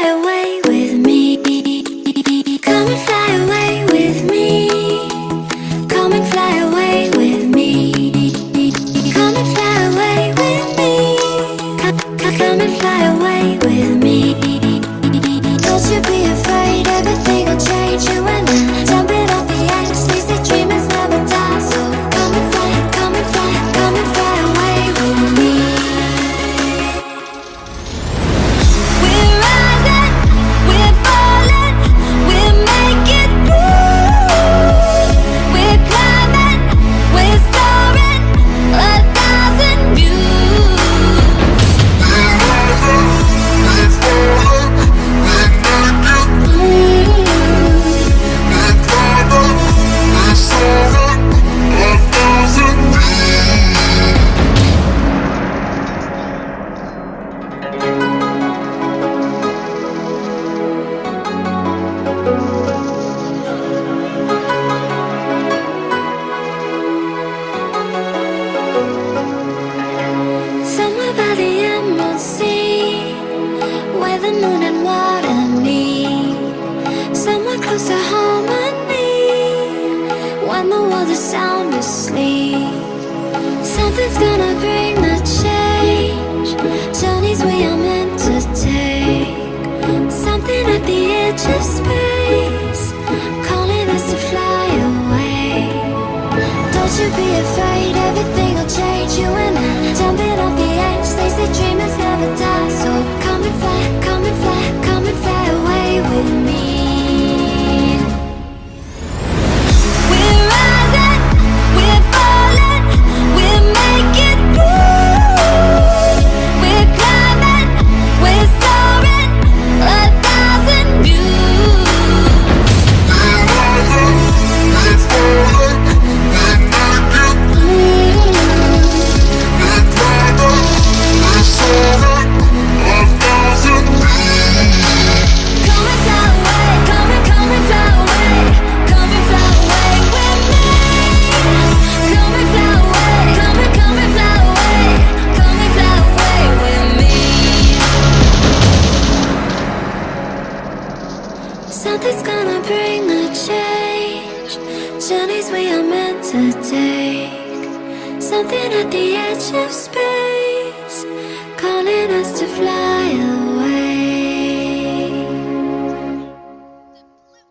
away with me. Come and fly away with me. Come and fly away with me. Come and fly away with me. Come and fly away with me. Don't you be afraid, everything will change. You and I, jumping off the edge. They say dreamers never die. So come and fly, come and fly, come and fly away with me. We're rising, we're falling, we're making through. We're climbing, we're soaring, 1,000 views. We're rising, we're falling, we're making through. We're climbing, we're soaring, 1,000 Somewhere by the emerald sea, where the moon and water meet. Somewhere close to harmony, when the world is sound asleep. Something's gonna bring the change, journeys we are meant to take. Something at the edge of space, calling us to fly away. Don't you be afraid, everything will change. You and I, jumping off the edge. They say dreamers never die. So come and fly, come and fly, come and fly away with me. We're rising, we're falling, we're making through. We're climbing, we're soaring, 1,000 views. We're rising, we're falling, we're making through. We're climbing, we're soaring, 1,000 views. Come and fly away, come and fly away, come and fly away with me. Come and fly away, come and fly away, come and fly away with me. Something's gonna bring the change, journeys we are meant to take. Something at the edge of space, calling us to fly